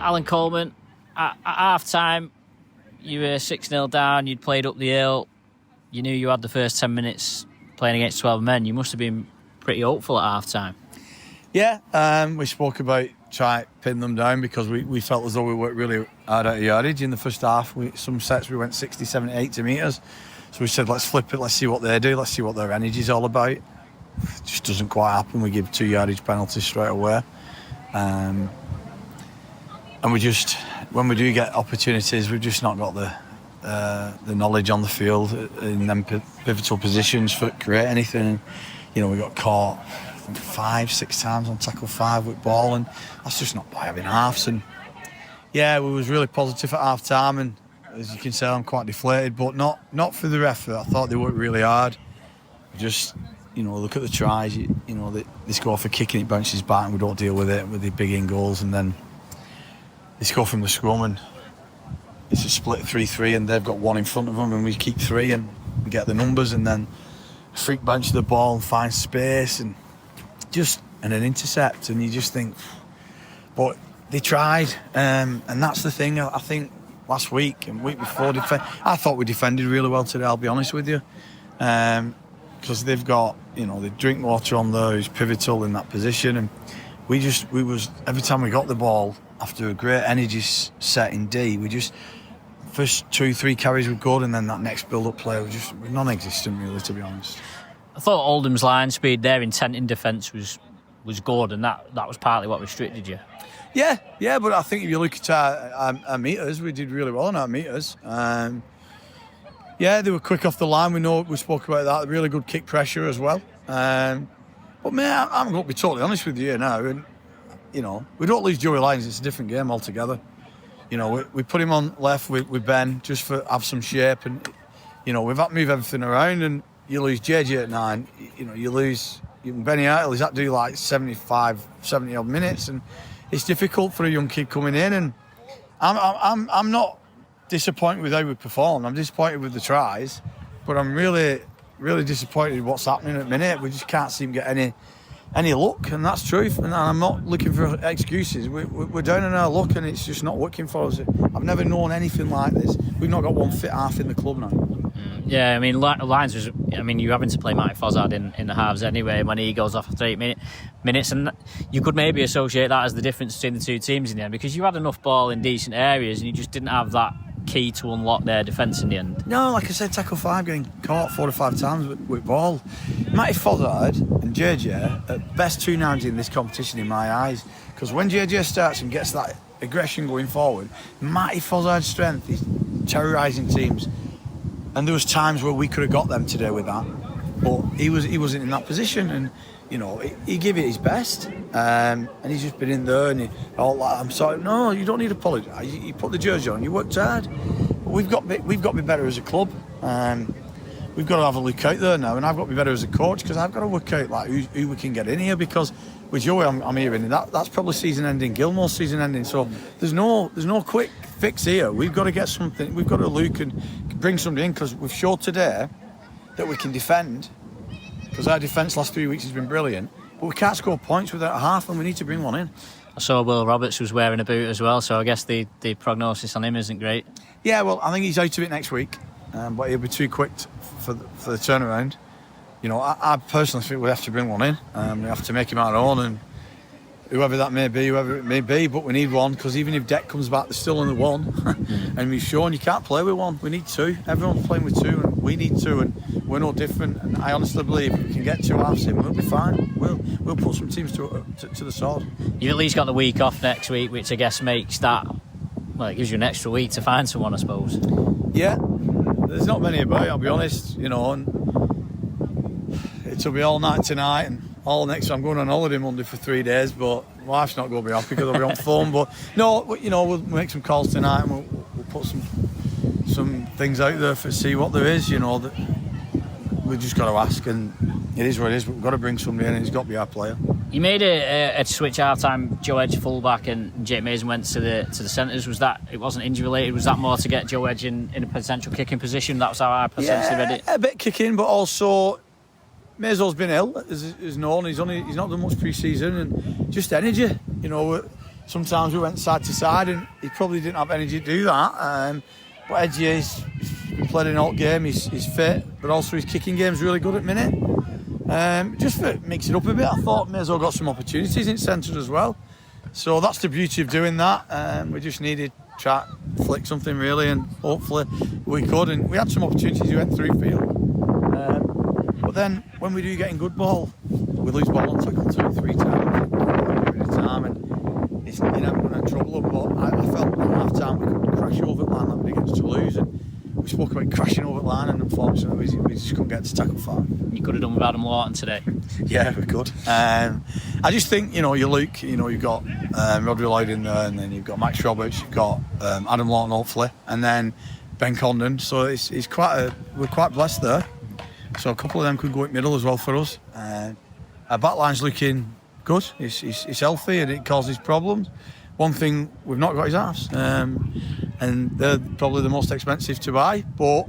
Allan Coleman, at half-time, you were 6-0 down, you'd played up the hill, you knew you had the first 10 minutes playing against 12 men. You must have been pretty hopeful at half-time. Yeah, we spoke about trying to pin them down because we felt as though we worked really hard out of yardage in the first half. Some sets we went 60, 70, 80 metres. So we said, let's flip it, let's see what they do, let's see what their energy's all about. It just doesn't quite happen. We give 2 yardage penalties straight away. And we just, when we do get opportunities, we've just not got the knowledge on the field in them pivotal positions for create anything. You know, we got caught 5, 6 times on tackle 5 with ball, and that's just not by having halves. And yeah, we was really positive at half time, and as you can say, I'm quite deflated, but not for their effort. I thought they worked really hard. Just, you know, look at the tries. You know, they score for kicking, it bounces back, and we don't deal with it with the big in goals, and then they score from the scrum, and it's a split 3-3, and they've got 1 in front of them, and we keep 3 and we get the numbers, and then freak bounce the ball and find space and an intercept, and you just think, but they tried, and that's the thing. I think last week and week before, I thought we defended really well today, I'll be honest with you, because they've got, you know, the drink water on there who's pivotal in that position, and we was every time we got the ball after a great energy set in D, we just first 2-3 carries were good, and then that next build-up play was non-existent, really, to be honest. I thought Oldham's line speed, their intent in defence was good, and that was partly what restricted you. Yeah, but I think if you look at our meters, we did really well on our meters. Yeah, they were quick off the line. We spoke about that. Really good kick pressure as well. But mate, I'm going to be totally honest with you now, and you know, we don't lose Joey Lyons. It's a different game altogether. You know, we put him on left with Ben just for have some shape, and you know, we've had to move everything around, and you lose JJ at 9. You know, you lose Benny Hartle. He's had to do like 70 odd minutes, and it's difficult for a young kid coming in. And I'm not disappointed with how we performed. I'm disappointed with the tries, but I'm really, really disappointed with what's happening at the minute. We just can't seem to get any luck, and that's truth. And I'm not looking for excuses. We're down in our luck, and it's just not working for us. I've never known anything like this. We've not got one fit half in the club now. Yeah, I mean, Lyons was. I mean, you're having to play Mike Fozzard in the halves anyway when he goes off after 8 minutes, and you could maybe associate that as the difference between the two teams in the end, because you had enough ball in decent areas, and you just didn't have that key to unlock their defence in the end. No, like I said, tackle 5 getting caught 4 or 5 times with ball. Matty Fozzard and JJ are best 2 nouns in this competition in my eyes, because when JJ starts and gets that aggression going forward, Matty Fozzard's strength is terrorising teams. And there was times where we could have got them today with that, but he wasn't in that position, and you know he gave it his best, and he's just been in there, and I'm sorry, no, you don't need to apologise. You put the jersey on, you worked hard. But we've got to be better as a club. We've got to have a look out there now, and I've got to be better as a coach, because I've got to work out like who we can get in here, because with Joey I'm hearing that's probably season ending, Gilmore's season ending. So there's no quick fix here. We've got to get something. We've got to look and bring somebody in, because we've showed today that we can defend, because our defence last 3 weeks has been brilliant, but we can't score points without a half, and we need to bring one in. I saw Will Roberts was wearing a boot as well, so I guess the prognosis on him isn't great. Yeah, well, I think he's out of it next week, but he'll be too quick for the turnaround. You know, I personally think we have to bring one in. We have to make him our own, and whoever that may be, whoever it may be, but we need one, because even if Deck comes back, they're still on the 1. And we've shown you can't play with 1. We need 2. Everyone's playing with 2, and we need 2, and we're no different. And I honestly believe if we can get 2 halves in, we'll be fine. We'll put some teams to the sword. You've at least got the week off next week, which I guess makes that, well, it gives you an extra week to find someone, I suppose. Yeah, there's not many about, I'll be honest, you know, and it'll be all night tonight, and all next. I'm going on holiday Monday for 3 days, but my wife's not going to be off because I'll be on phone. But no, you know, we'll make some calls tonight, and we'll put some things out there to see what there is. You know, that we've just got to ask, and it is what it is. But we've got to bring somebody in, and it's got to be our player. You made a switch half time. Joe Edge fullback and Jake Mason went to the centres. Was that, it wasn't injury related? Was that more to get Joe Edge in a potential kicking position? That's how I potentially read it. A bit kicking, but also Maison's been ill, is known. He's not done much pre-season, and just energy. You know, sometimes we went side to side, and he probably didn't have energy to do that. But Edgy is played an alt game. He's fit, but also his kicking game's really good at minute. Just for mix it up a bit, I thought may as well got some opportunities in centre as well. So that's the beauty of doing that. We just needed to try flick something really, and hopefully we could. And we had some opportunities. We went through field, but then when we do get in good ball, we lose ball on tackle 2 or 3 times at a time, and it's never going to trouble them. But I felt at half time we could crash over the line like we did against Toulouse, and we spoke about crashing over the line, and unfortunately we just couldn't get to tackle far. You could have done with Adam Lawton today. Yeah, we could. I just think, you Luke, you've got Rodri Lloyd in there, and then you've got Max Roberts, you've got Adam Lawton hopefully, and then Ben Condon. So it's we're quite blessed there. So a couple of them could go at middle as well for us. Our backline's looking good. It's healthy and it causes problems. One thing we've not got is halves, and they're probably the most expensive to buy, but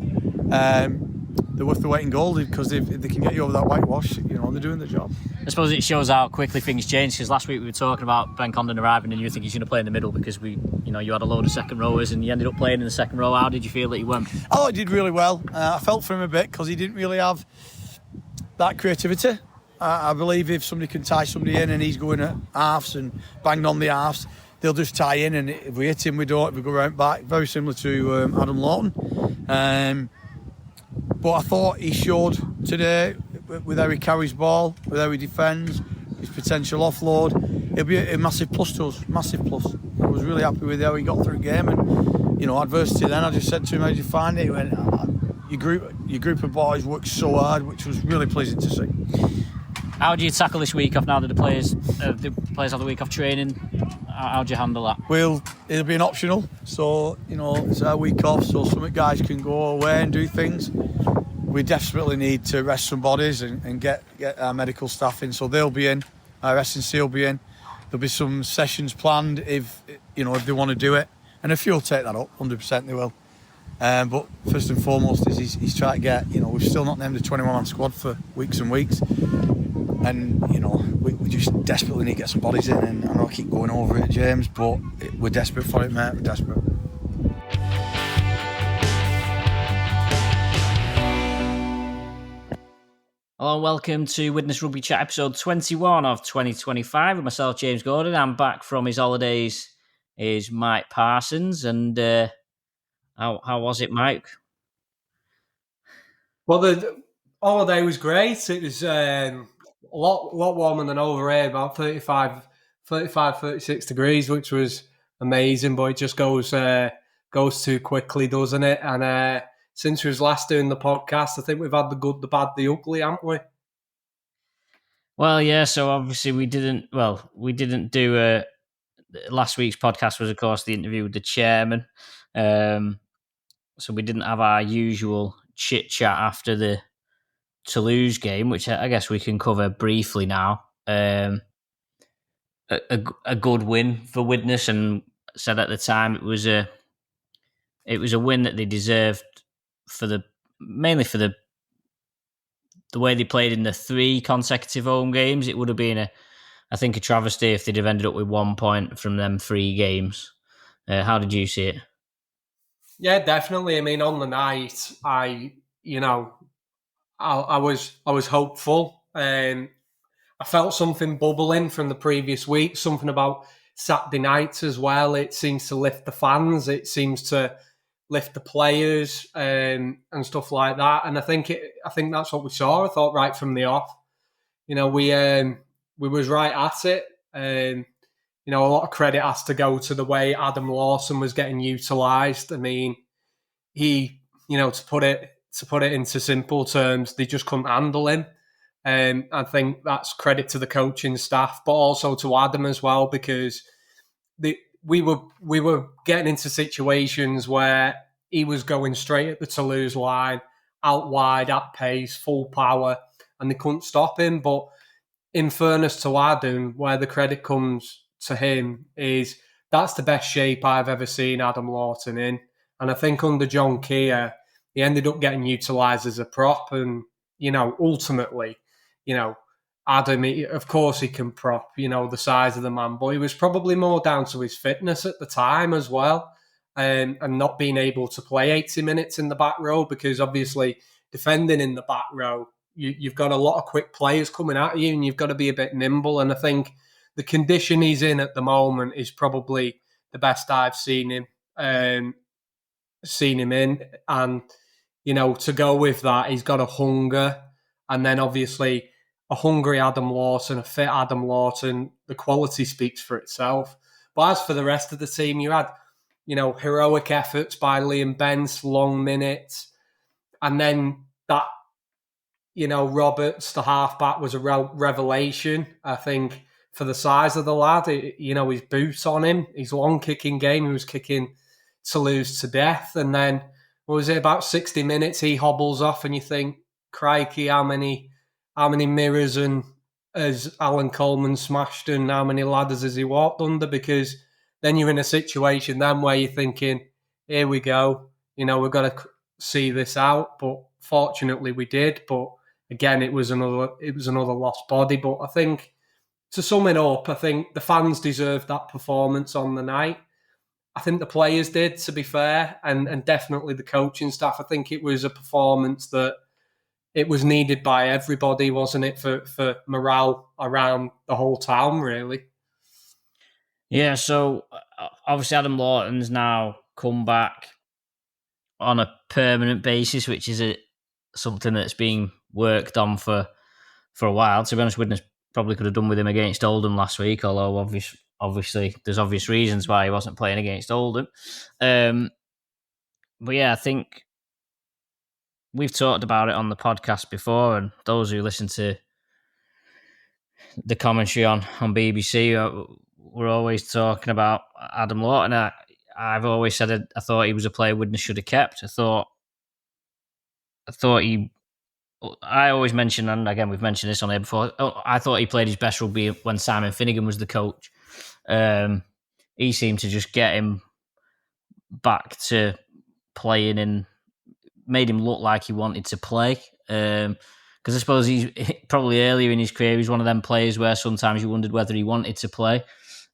they're worth the weight in gold because if they can get you over that whitewash, they're doing the job. I suppose it shows how quickly things change, because last week we were talking about Ben Condon arriving and you think he's going to play in the middle because you had a load of second rowers and he ended up playing in the second row. How did you feel that he went? Oh, he did really well. I felt for him a bit because he didn't really have that creativity. I believe if somebody can tie somebody in and he's going at halves and banged on the halves, they'll just tie in, and if we hit him, we don't. If we go round back, very similar to Adam Lawton. But I thought he showed today with how he carries ball, with how he defends, his potential offload. It'll be a massive plus to us, massive plus. I was really happy with how he got through the game, and adversity. Then I just said to him, "How did you find it?" He went, "Your group of boys worked so hard," which was really pleasing to see. How do you tackle this week off now that the players have the week off training? How do you handle that? Well, it'll be an optional, so it's our week off, so some guys can go away and do things. We desperately need to rest some bodies and get our medical staff in, so they'll be in. Our S&C will be in. There'll be some sessions planned if they want to do it, and a few will take that up. 100% they will. But first and foremost is he's trying to get. We've still not named a 21-man squad for weeks and weeks. And we just desperately need to get some bodies in, and I know I keep going over it, James, but we're desperate for it, mate. We're desperate. Hello and welcome to Widnes Rugby Chat episode 21 of 2025 with myself, James Gordon. I'm back from his holidays, is Mike Parsons, and how was it, Mike? Well, the holiday was great. It was a lot warmer than over here, about 35, 36 degrees, which was amazing, but it just goes too quickly, doesn't it? And since we was last doing the podcast, I think we've had the good, the bad, the ugly, haven't we? Well, yeah, so obviously we didn't do last week's podcast was, of course, the interview with the chairman. So we didn't have our usual chit-chat after the Toulouse game, which I guess we can cover briefly now. A good win for Widnes, and said at the time it was a win that they deserved mainly for the way they played in the 3 consecutive home games. It would have been a travesty if they'd have ended up with 1 point from them 3 games. How did you see it? Yeah, definitely. I mean, on the night, I was hopeful. I felt something bubbling from the previous week, something about Saturday nights as well. It seems to lift the fans. It seems to lift the players and stuff like that. And I think that's what we saw. I thought right from the off, we was right at it. A lot of credit has to go to the way Adam Lawton was getting utilised. I mean, he, to put it into simple terms, they just couldn't handle him. I think that's credit to the coaching staff, but also to Adam as well, because we were getting into situations where he was going straight at the Toulouse line, out wide, at pace, full power, and they couldn't stop him. But in fairness to Adam, where the credit comes to him is that's the best shape I've ever seen Adam Lawton in. And I think under John Keir, he ended up getting utilised as a prop. And, ultimately, Adam, of course he can prop, the size of the man, but it was probably more down to his fitness at the time as well, and not being able to play 80 minutes in the back row, because obviously defending in the back row, you've got a lot of quick players coming at you and you've got to be a bit nimble. And I think the condition he's in at the moment is probably the best I've seen him in. And, to go with that, he's got a hunger. And then obviously a hungry Adam Lawton, a fit Adam Lawton, the quality speaks for itself. But as for the rest of the team, you had, heroic efforts by Liam Bence, long minutes. And then that, Roberts, the halfback, was a revelation, I think, for the size of the lad. His boots on him, his long kicking game, he was kicking Toulouse to death. And then, what was it, about 60 minutes, he hobbles off and you think, crikey, how many mirrors and has Allan Coleman smashed and how many ladders has he walked under? Because then you're in a situation then where you're thinking, here we go, we've got to see this out. But fortunately we did. But again, it was another lost body. But I think, to sum it up, I think the fans deserved that performance on the night. I think the players did, to be fair, and definitely the coaching staff. I think it was a performance that it was needed by everybody, wasn't it, for morale around the whole town, really? Yeah, so obviously Adam Lawton's now come back on a permanent basis, which is something that's been worked on for a while. To be honest, Widnes probably could have done with him against Oldham last week, although obviously there's obvious reasons why he wasn't playing against Oldham. But yeah, I think we've talked about it on the podcast before, and those who listen to the commentary on BBC, we're always talking about Adam Lawton. I've always said I thought he was a player Widnes should have kept. I always mention, and again we've mentioned this on here before, I thought he played his best rugby when Simon Finnegan was the coach. He seemed to just get him back to playing and made him look like he wanted to play. Because I suppose he's probably earlier in his career, he was one of them players where sometimes you wondered whether he wanted to play.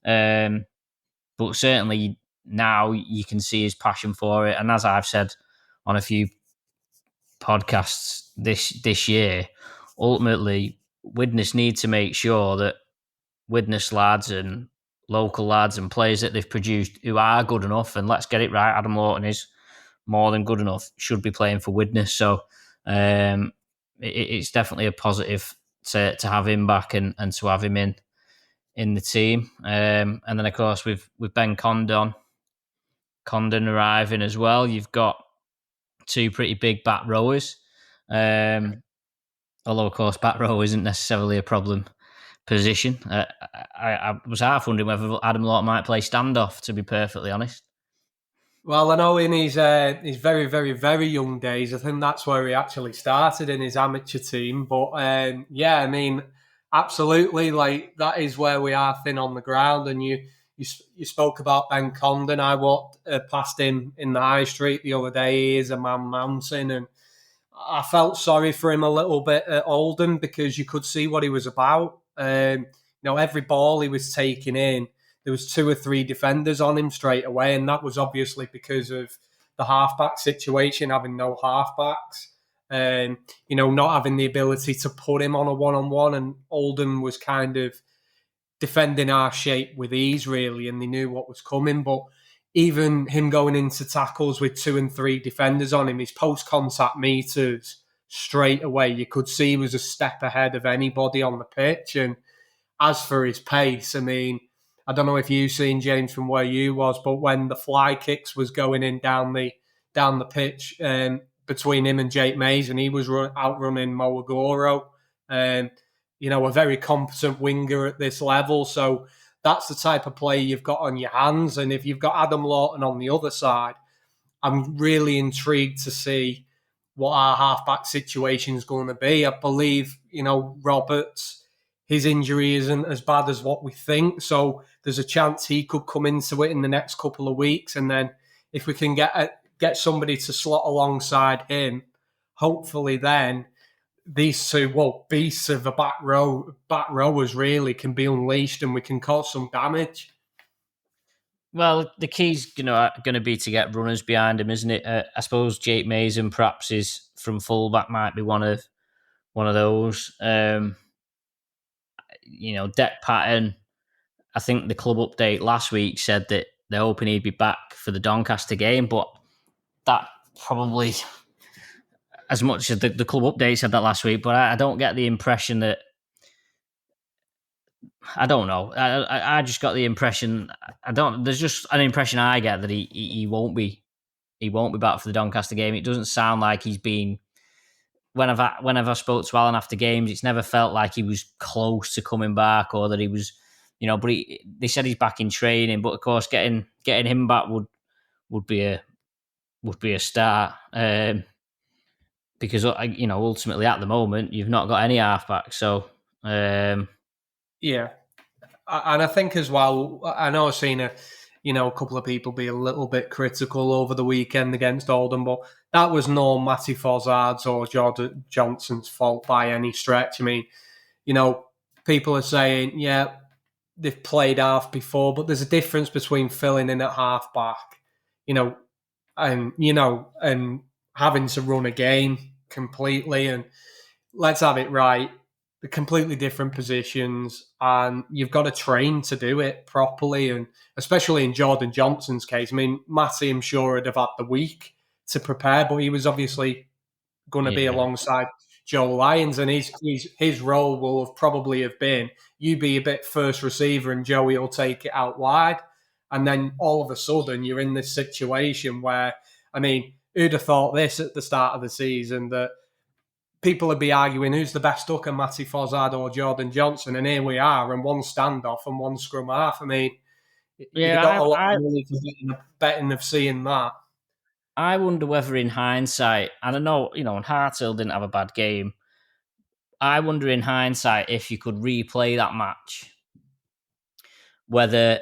But certainly now you can see his passion for it. And as I've said on a few podcasts this year, ultimately Widnes need to make sure that Widnes lads and local lads and players that they've produced who are good enough, and let's get it right, Adam Lawton is more than good enough, should be playing for Widnes. So it's definitely a positive to have him back and to have him in the team. And then of course with Ben Condon arriving as well, you've got two pretty big back rowers. Although of course back row isn't necessarily a problem position. I was half wondering whether Adam Lawton might play standoff, to be perfectly honest. Well, I know in his very, very, very young days, I think that's where he actually started in his amateur team. But yeah, I mean, absolutely, like that is where we are thin on the ground. And you spoke about Ben Condon. I walked past him in the high street the other day. He is a man mountain, and I felt sorry for him a little bit at Oldham because you could see what he was about. Every ball he was taking in, there was 2 or 3 defenders on him straight away, and that was obviously because of the halfback situation, having no halfbacks, not having the ability to put him on a one-on-one, and Oldham was kind of defending our shape with ease, really, and they knew what was coming. But even him going into tackles with 2 and 3 defenders on him, his post-contact meters straight away, you could see he was a step ahead of anybody on the pitch. And as for his pace, I mean, I don't know if you've seen, James, from where you was, but when the fly kicks was going in down the pitch between him and Jake Mays, and he was outrunning Moagoro, a very competent winger at this level. So that's the type of play you've got on your hands. And if you've got Adam Lawton on the other side, I'm really intrigued to see what our halfback situation is going to be. I believe, Roberts, his injury isn't as bad as what we think. So there's a chance he could come into it in the next couple of weeks. And then if we can get somebody to slot alongside him, hopefully then these two, beasts of the back rowers really can be unleashed and we can cause some damage. Well, the key's going to be to get runners behind him, isn't it? I suppose Jake Mason perhaps is from fullback might be one of those. Deck Patton. I think the club update last week said that they're hoping he'd be back for the Doncaster game, but that probably, as much as the club update said that last week, but I don't get the impression that. I don't know. I just got the impression. There's just an impression I get that he won't be. He won't be back for the Doncaster game. It doesn't sound like he's been. Whenever I spoke to Allan after games, it's never felt like he was close to coming back or that he was. But they said he's back in training. But of course, getting him back would be a start. Because ultimately at the moment you've not got any halfback. So. Yeah, and I think as well, I know I've seen a couple of people be a little bit critical over the weekend against Oldham, but that was no Matty Fozzard's or Jordan Johnson's fault by any stretch. I mean, people are saying, yeah, they've played half before, but there's a difference between filling in at halfback, and having to run a game completely. And let's have it right. The completely different positions, and you've got to train to do it properly. And especially in Jordan Johnson's case, I mean, Matty, I'm sure, would have had the week to prepare, but he was obviously going to be alongside Joe Lyons, and his role will have probably have been you be a bit first receiver, and Joey will take it out wide, and then all of a sudden you're in this situation where, I mean, who'd have thought this at the start of the season that people would be arguing who's the best hooker, Matty Fozzard or Jordan Johnson, and here we are, and one standoff and one scrum half. I mean, you got a lot of money for betting of seeing that. I wonder whether in hindsight, and I know, Harthill didn't have a bad game. I wonder in hindsight if you could replay that match, whether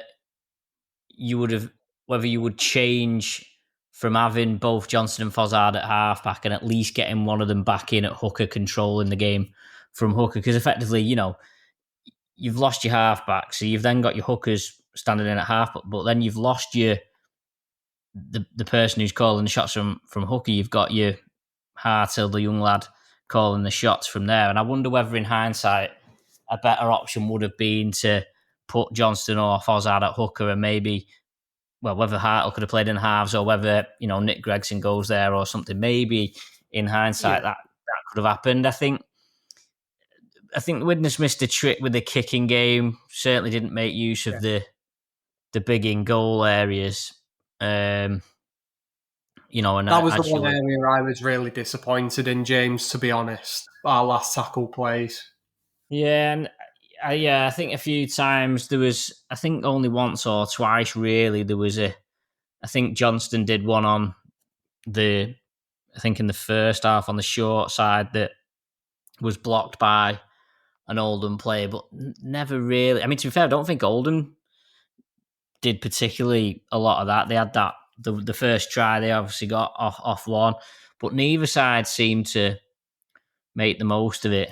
you would change from having both Johnson and Fozzard at halfback and at least getting one of them back in at hooker, controlling the game from hooker. Because effectively, you've lost your halfback, so you've then got your hookers standing in at halfback, but then you've lost the person who's calling the shots from hooker. You've got your Harthill, the young lad, calling the shots from there. And I wonder whether in hindsight a better option would have been to put Johnston or Fozzard at hooker and maybe, whether Harthill could have played in halves or whether, Nick Gregson goes there or something. Maybe in hindsight that could have happened. I think Widnes missed a trick with the kicking game. Certainly didn't make use of the big in goal areas. And that was the one area I was really disappointed in, James, to be honest. Our last tackle plays. Yeah, and I think a few times there was, I think only once or twice really, there was I think Johnston did one on in the first half on the short side that was blocked by an Oldham player, but never really. I mean, to be fair, I don't think Oldham did particularly a lot of that. They had that, the first try, they obviously got off one, but neither side seemed to make the most of it.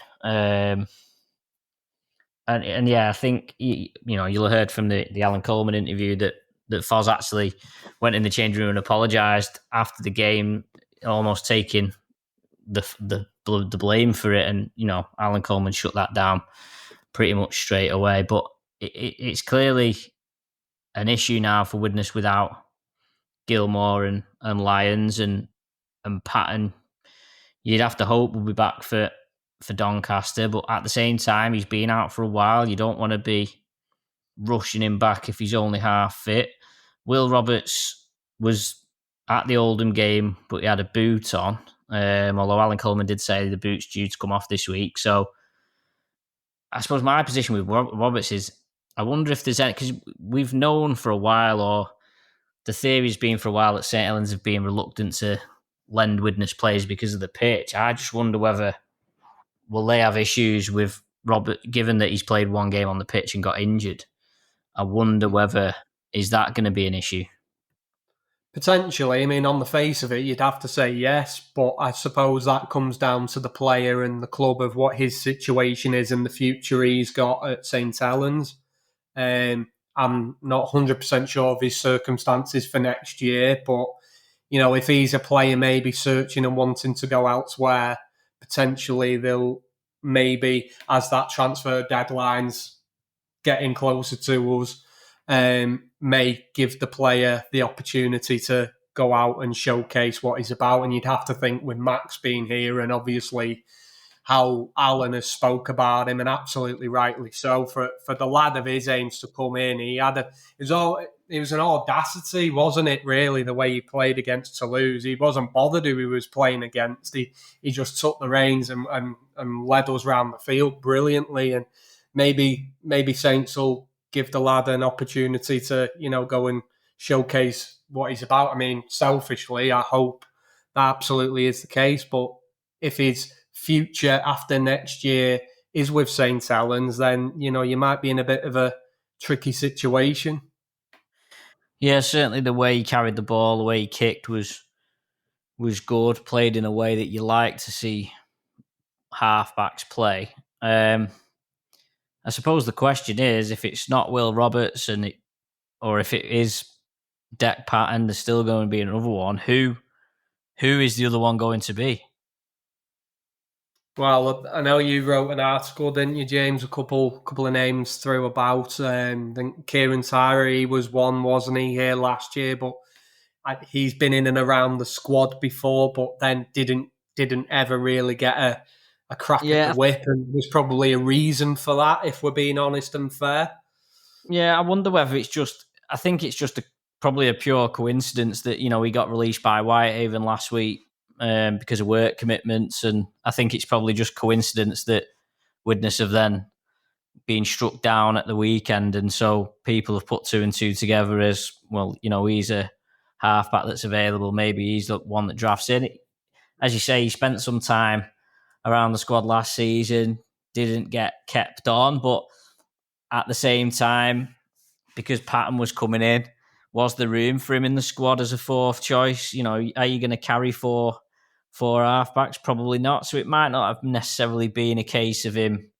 And yeah, I think you'll have heard from the Allan Coleman interview that Foz actually went in the changing room and apologised after the game, almost taking the blame for it. And Allan Coleman shut that down pretty much straight away. But it's clearly an issue now for Widnes without Gilmore and Lyons and Patton. You'd have to hope we'll be back for Doncaster, but at the same time, he's been out for a while. You don't want to be rushing him back if he's only half fit. Will Roberts was at the Oldham game, but he had a boot on, although Allan Coleman did say the boot's due to come off this week. So I suppose my position with Roberts is, I wonder if there's any, because we've known for a while, or the theory's been for a while, that St Helens have been reluctant to lend Widnes players because of the pitch. I just wonder whether will they have issues with Robert, given that he's played one game on the pitch and got injured. I wonder whether is that going to be an issue. Potentially, I mean, on the face of it, you'd have to say yes, but I suppose that comes down to the player and the club of what his situation is and the future he's got at St Helens. I'm not 100% sure of his circumstances for next year, but if he's a player maybe searching and wanting to go elsewhere, potentially they'll maybe, as that transfer deadline's getting closer to us, may give the player the opportunity to go out and showcase what he's about. And you'd have to think with Max being here and obviously how Allan has spoke about him, and absolutely rightly so, for the lad of his aims to come in. It was an audacity, wasn't it, really, the way he played against Toulouse. He wasn't bothered who he was playing against. He just took the reins and led us round the field brilliantly. And maybe Saints will give the lad an opportunity to, go and showcase what he's about. I mean, selfishly, I hope that absolutely is the case. But if his future after next year is with St Helens, then, you might be in a bit of a tricky situation. Yeah, certainly the way he carried the ball, the way he kicked was good. Played in a way that you like to see halfbacks play. I suppose the question is, if it's not Will Roberts or if it is Dec Patton, there's still going to be another one. Who is the other one going to be? Well, I know you wrote an article, didn't you, James? A couple of names through about. I think Kieran Tyree was one, wasn't he, here last year? But he's been in and around the squad before, but then didn't ever really get a crack at the whip, and there's probably a reason for that, if we're being honest and fair. Yeah, I wonder whether it's just. I think it's just probably a pure coincidence that he got released by Whitehaven last week. Because of work commitments, and I think it's probably just coincidence that Widnes have then been struck down at the weekend, and so people have put two and two together as, well, he's a halfback that's available, maybe he's the one that drafts in. As you say, he spent some time around the squad last season, didn't get kept on, but at the same time, because Patton was coming in, was there room for him in the squad as a fourth choice? Are you going to carry four halfbacks? Probably not. So it might not have necessarily been a case of him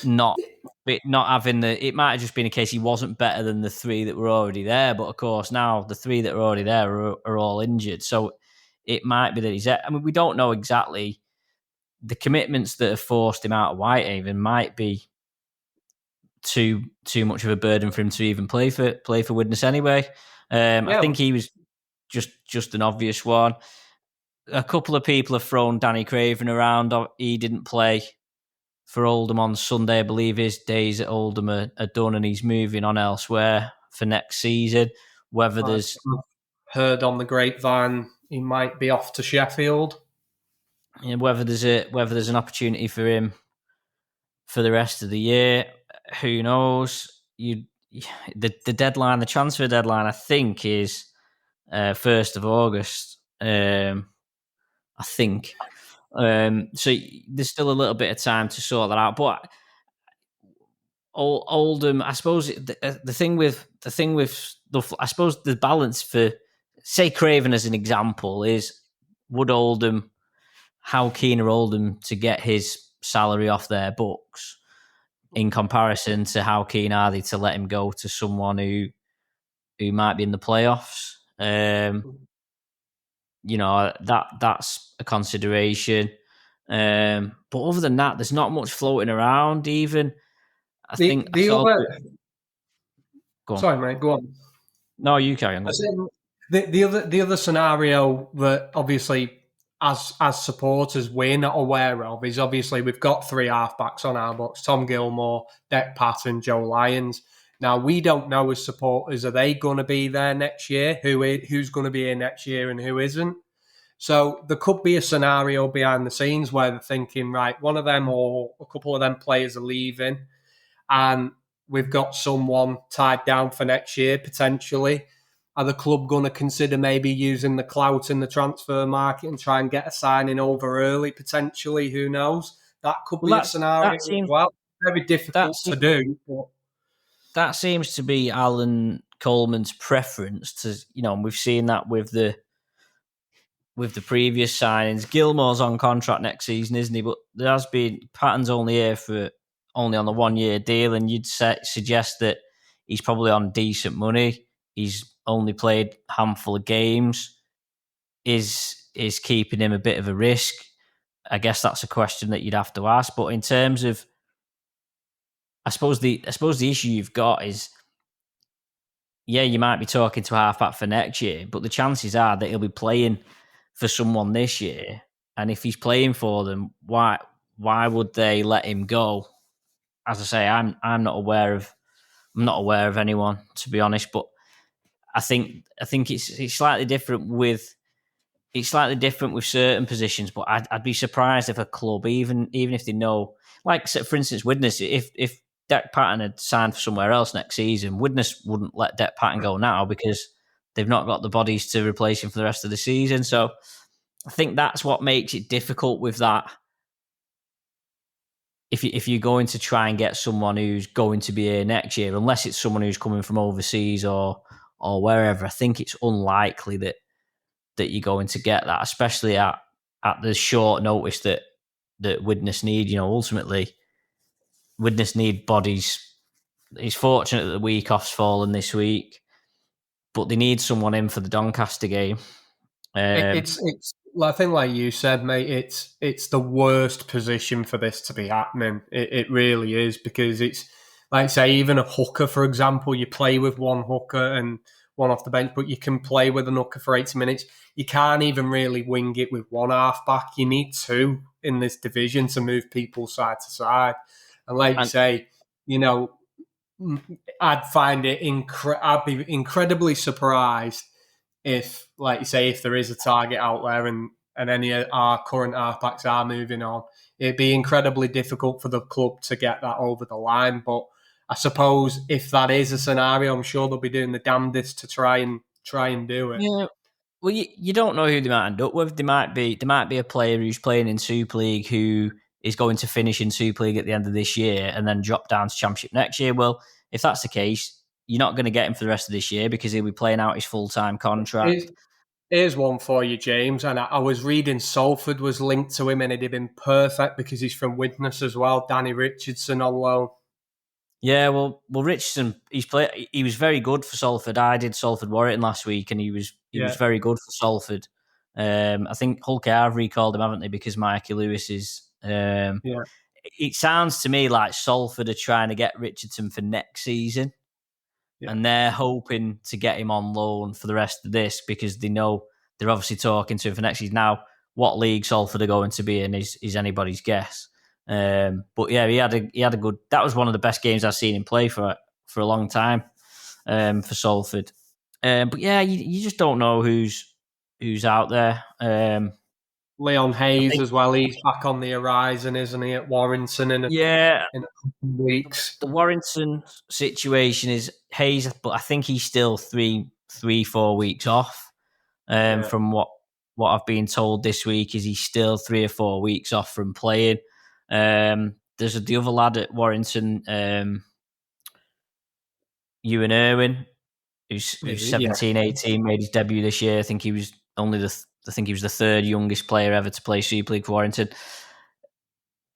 not having the. It might have just been a case he wasn't better than the three that were already there. But of course, now the three that are already there are all injured. So it might be that he's. I mean, we don't know exactly. The commitments that have forced him out of Whitehaven might be too much of a burden for him to even play for Widnes anyway. I think he was just an obvious one. A couple of people have thrown Danny Craven around. He didn't play for Oldham on Sunday. I believe his days at Oldham are done, and he's moving on elsewhere for next season. Whether there's heard on the grapevine he might be off to Sheffield. Whether there's an opportunity for him for the rest of the year, who knows? The deadline, the transfer deadline, I think is 1st of August. I think. So there's still a little bit of time to sort that out. But Oldham, I suppose the thing with I suppose the balance for, say, Craven as an example is, how keen are Oldham to get his salary off their books in comparison to how keen are they to let him go to someone who might be in the playoffs? That's a consideration. But other than that, there's not much floating around. Even Sorry, mate, go on. No, you carry on. The other scenario that obviously, as supporters, we're not aware of is, obviously we've got three halfbacks on our books: Tom Gilmore, Dec Patton, Joe Lyons. Now, we don't know as supporters, are they going to be there next year? Who's going to be here next year and who isn't? So there could be a scenario behind the scenes where they're thinking, right, one of them or a couple of them players are leaving, and we've got someone tied down for next year, potentially. Are the club going to consider maybe using the clout in the transfer market and try and get a signing over early, potentially? Who knows? That could be a scenario as well. Very difficult to do. But that seems to be Allan Coleman's preference to, and we've seen that with the previous signings. Gilmore's on contract next season, isn't he? But there has been Patton's only here for only on the 1 year deal, and you'd suggest that he's probably on decent money. He's only played a handful of games. Is keeping him a bit of a risk? I guess that's a question that you'd have to ask. But in terms of, I suppose the issue you've got is, yeah, you might be talking to a halfback for next year, but the chances are that he'll be playing for someone this year. And if he's playing for them, why would they let him go? As I say, I'm not aware of anyone, to be honest. But I think it's slightly different with certain positions. But I'd be surprised if a club, even if they know, like for instance, Widnes, if Dec Patton had signed for somewhere else next season, Widnes wouldn't let Dec Patton go now because they've not got the bodies to replace him for the rest of the season. So I think that's what makes it difficult with that. If you're going to try and get someone who's going to be here next year, unless it's someone who's coming from overseas or wherever, I think it's unlikely that you're going to get that, especially at the short notice that Widnes need. Ultimately, Widnes need bodies. He's fortunate that the week off's fallen this week, but they need someone in for the Doncaster game. It's I think, like you said, mate, it's the worst position for this to be happening. It really is, because it's like, say, even a hooker, for example, you play with one hooker and one off the bench, but you can play with an hooker for 80 minutes. You can't even really wing it with one half-back. You need two in this division to move people side to side. And like you say, I'd find it I'd be incredibly surprised if, like you say, if there is a target out there and any of our current halfbacks are moving on. It'd be incredibly difficult for the club to get that over the line. But I suppose if that is a scenario, I'm sure they'll be doing the damnedest to try and do it. Yeah. Well, you don't know who they might end up with. There might be a player who's playing in Super League who is going to finish in Super League at the end of this year and then drop down to Championship next year. Well, if that's the case, you're not going to get him for the rest of this year because he'll be playing out his full-time contract. Here's one for you, James. And I was reading Salford was linked to him, and it'd have been perfect because he's from Widnes as well. Danny Richardson on loan. Yeah, well, Richardson, he was very good for Salford. I did Salford Warrington last week, and he was very good for Salford. I think Hull have recalled him, haven't they? Because Mikey Lewis is. It sounds to me like Salford are trying to get Richardson for next season, and they're hoping to get him on loan for the rest of this because they know they're obviously talking to him for next season. Now, what league Salford are going to be in is anybody's guess. But yeah, he had a good. That was one of the best games I've seen him play for a long time for Salford. But yeah, you just don't know who's out there. Leon Hayes as well. He's back on the horizon, isn't he? At Warrington in a couple of weeks. The Warrington situation is Hayes, but I think he's still 3-4 weeks off. From what I've been told this week is he's still 3 or 4 weeks off from playing. There's the other lad at Warrington, Ewan Irwin, who's 17, 18, made his debut this year. I think he was the third youngest player ever to play Super League for Warrington.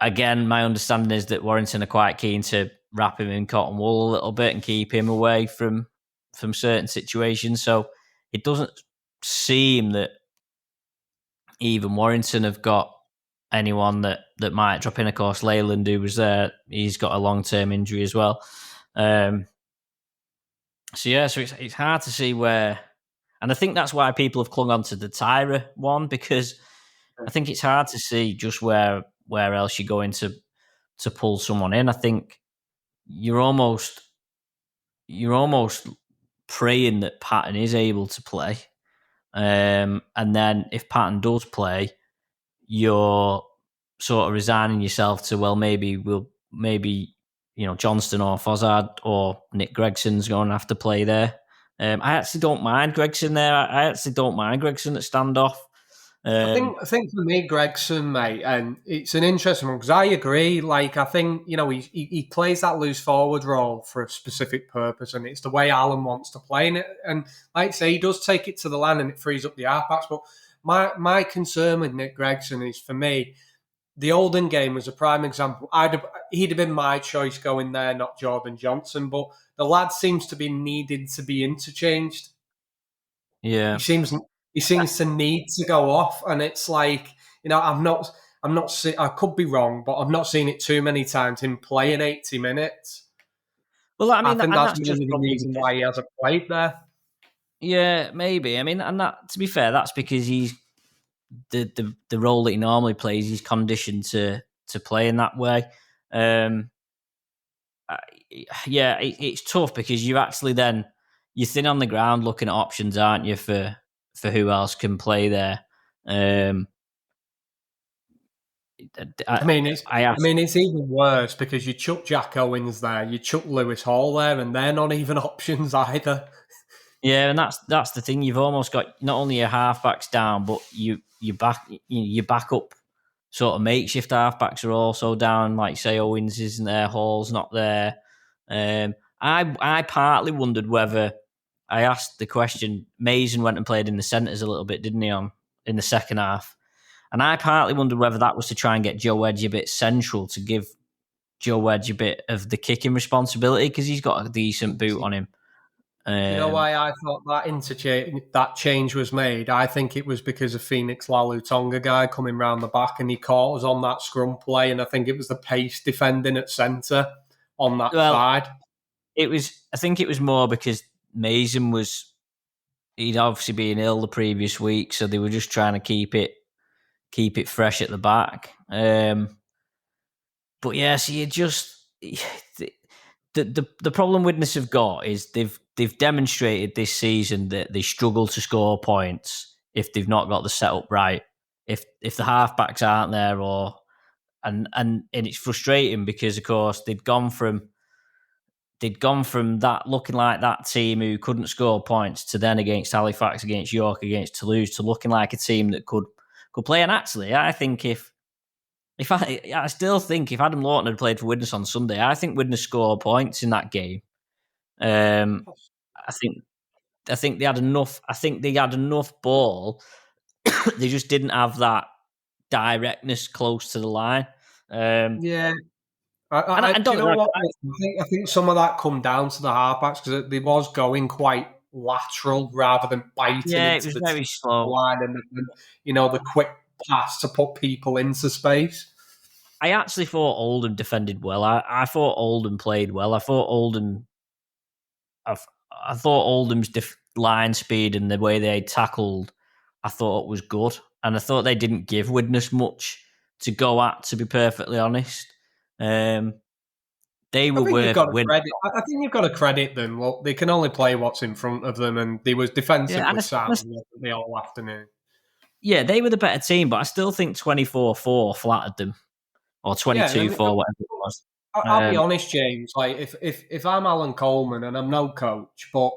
Again, my understanding is that Warrington are quite keen to wrap him in cotton wool a little bit and keep him away from certain situations. So it doesn't seem that even Warrington have got anyone that might drop in. Of course, Leyland, who was there, he's got a long-term injury as well. So it's hard to see where, and I think that's why people have clung on to the Tyra one, because I think it's hard to see just where else you're going to pull someone in. I think you're almost praying that Patton is able to play, and then if Patton does play, you're sort of resigning yourself to, well, maybe Johnston or Fozzard or Nick Gregson's going to have to play there. I actually don't mind Gregson there. I actually don't mind Gregson at standoff. I think for me, Gregson, mate, and it's an interesting one because I agree. Like, I think he plays that loose forward role for a specific purpose, and it's the way Allan wants to play in it. And like I say, he does take it to the line, and it frees up the halfbacks. But my concern with Nick Gregson is, for me, the Oldham game was a prime example. He'd have been my choice going there, not Jordan Johnson. But the lad seems to be needed to be interchanged. Yeah. He seems to need to go off, and it's like, I could be wrong, but I've not seen it too many times him playing 80 minutes. Well, I I mean, think and that's that's just maybe the probably reason because, why he hasn't played there. yeah, maybe. I mean, and that, to be fair, that's because he's the role that he normally plays. He's conditioned to play in that way. Yeah, it's tough because you actually then you're thin on the ground looking at options, aren't you, for who else can play there? I mean, it's I asked, it's even worse because you chuck Jack Owens there, you chuck Lewis Hall there, and they're not even options either. yeah, and that's the thing. You've almost got not only your halfbacks down, but you back up sort of makeshift halfbacks are also down. Like say Owens isn't there, Hall's not there. I partly wondered whether I asked the question. Mason went and played in the centres a little bit, didn't he? In the second half, and I partly wondered whether that was to try and get Joe Edge a bit central to give Joe Edge a bit of the kicking responsibility because he's got a decent boot on him. Do you know why I thought that change was made? I think it was because of Phoenix Lalu Tonga guy coming round the back, and he caught us on that scrum play, and I think it was the pace defending at centre on that side. It was. I think it was more because Mason he'd obviously been ill the previous week, so they were just trying to keep it fresh at the back. But yeah, so you just the problem Widnes have got is they've demonstrated this season that they struggle to score points if they've not got the setup right. If the halfbacks aren't there, and it's frustrating because of course they'd gone from that looking like that team who couldn't score points to then against Halifax, against York, against Toulouse, to looking like a team that could play. And actually, I think I still think if Adam Lawton had played for Widnes on Sunday, I think Widnes score points in that game. I think they had enough. I think they had enough ball. They just didn't have that directness close to the line. Yeah. And do you don't know what? I think some of that come down to the halfbacks because they was going quite lateral rather than biting it into was the very slow line and the quick pass to put people into space. I actually thought Oldham defended well. I thought Oldham played well. I thought Oldham's line speed and the way they tackled, I thought was good, and I thought they didn't give Widnes much to go at. To be perfectly honest, they were worth winning. I think you've got to credit them. Well, they can only play what's in front of them, and they was defensively sound the whole afternoon. Yeah, they were the better team, but I still think 24-4 flattered them, or 22-4, whatever it was. I'll be honest, James. Like if I'm Allan Coleman and I'm no coach, but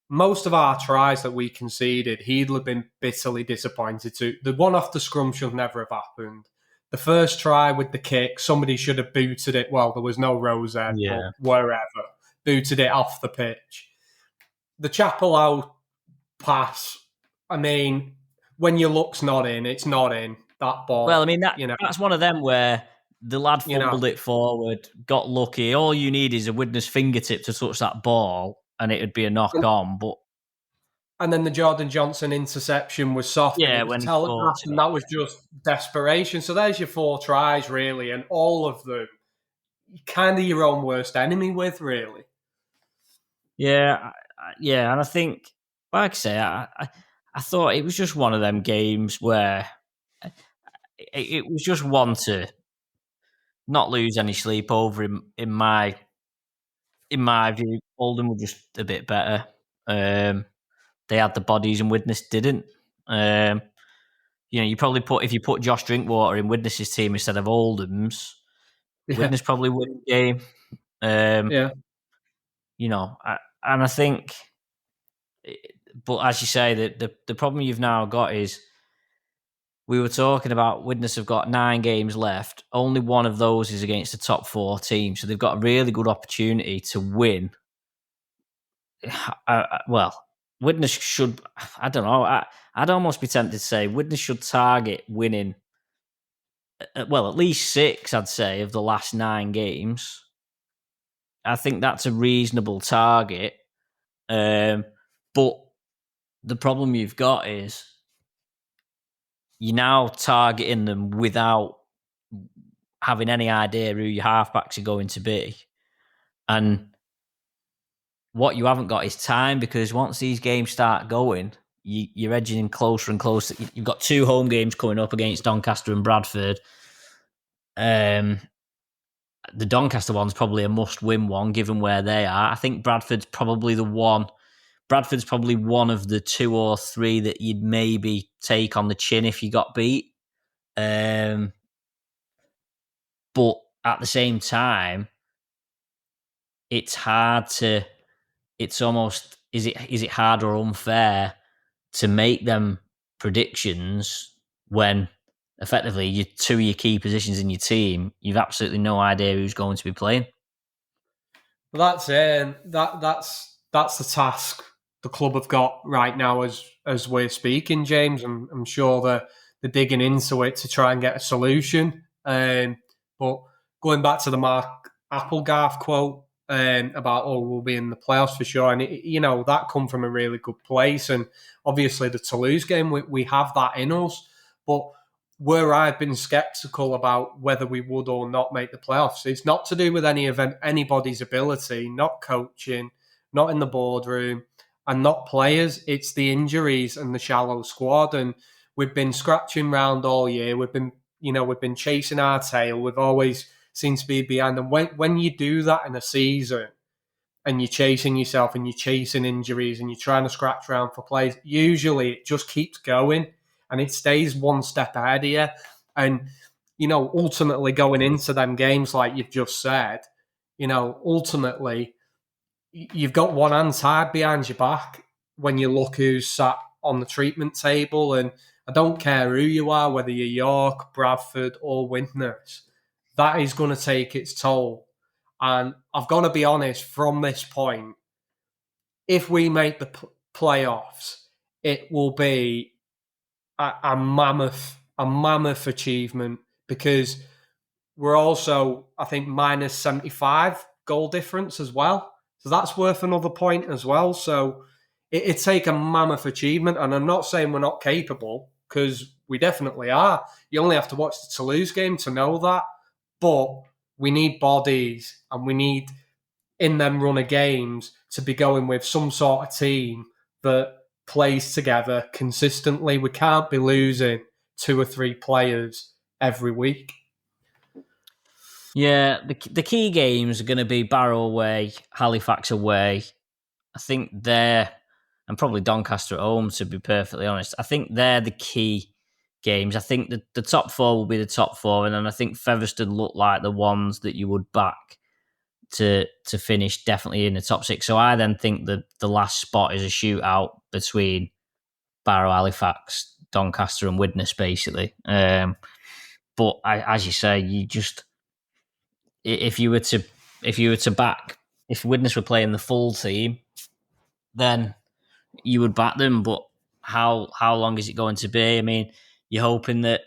most of our tries that we conceded, he'd have been bitterly disappointed too. The one off the scrum should never have happened. The first try with the kick, somebody should have booted it. Well, there was no rose there, but wherever. Booted it off the pitch. The Chapel pass, I mean, when your luck's not in, it's not in. That ball. Well, I mean, that's one of them where the lad fumbled it forward, got lucky. All you need is a Widnes fingertip to touch that ball, and it'd be a knock on. And then the Jordan Johnson interception was soft. Yeah, and it was telegraphed, and that was just desperation. So there's your 4 tries, really, and all of them, kind of your own worst enemy with, really. Yeah, and I think, like I say, I thought it was just one of them games where it was just one to not lose any sleep over in my view. Oldham were just a bit better. They had the bodies and Widnes didn't. You probably if you put Josh Drinkwater in Widnes' team instead of Oldham's, Widnes probably win the game. And I think, but as you say, the problem you've now got is we were talking about Widnes have got 9 games left. Only one of those is against the top 4 team, so they've got a really good opportunity to win. Well, Widnes should. I don't know. I'd almost be tempted to say Widnes should target winning. Well, at least 6, I'd say, of the last 9 games. I think that's a reasonable target. But the problem you've got is you're now targeting them without having any idea who your halfbacks are going to be. And what you haven't got is time, because once these games start going, you're edging closer and closer. You've got 2 home games coming up against Doncaster and Bradford. The Doncaster one's probably a must-win one, given where they are. I think Bradford's probably the one. Bradford's probably one of the 2 or 3 that you'd maybe take on the chin if you got beat. But at the same time, it's hard to. It's almost is it hard or unfair to make them predictions when effectively you 2 of your key positions in your team, you've absolutely no idea who's going to be playing. Well, that's it. That's the task the club have got right now as we're speaking, James. I'm sure they're digging into it to try and get a solution. But going back to the Mark Applegarth quote about, we'll be in the playoffs for sure. And, that come from a really good place. And obviously the Toulouse game, we have that in us. But where I've been sceptical about whether we would or not make the playoffs, it's not to do with anybody's ability, not coaching, not in the boardroom, and not players. It's the injuries and the shallow squad. And we've been scratching around all year. We've been chasing our tail. We've always seemed to be behind. And when you do that in a season and you're chasing yourself and you're chasing injuries and you're trying to scratch around for players, usually it just keeps going and it stays one step ahead of you. And, ultimately going into them games, like you've just said, ultimately you've got one hand tied behind your back when you look who's sat on the treatment table. And I don't care who you are, whether you're York, Bradford or Widnes, that is going to take its toll. And I've got to be honest, from this point, if we make the playoffs, it will be a mammoth achievement, because we're also, I think, minus 75 goal difference as well. So that's worth another point as well. So it'd take a mammoth achievement. And I'm not saying we're not capable, because we definitely are. You only have to watch the Toulouse game to know that. But we need bodies, and we need, in them run of games, to be going with some sort of team that plays together consistently. We can't be losing 2 or 3 players every week. Yeah, the key games are going to be Barrow away, Halifax away. I think they're, and probably Doncaster at home, to be perfectly honest. I think they're the key games. I think the top 4 will be the top 4, and then I think Featherstone look like the ones that you would back to finish definitely in the top 6. So I then think that the last spot is a shootout between Barrow, Halifax, Doncaster and Widnes, basically. But as you say, you just, if you were to back, if Widnes were playing the full team, then you would back them. But how long is it going to be? I mean, you're hoping that,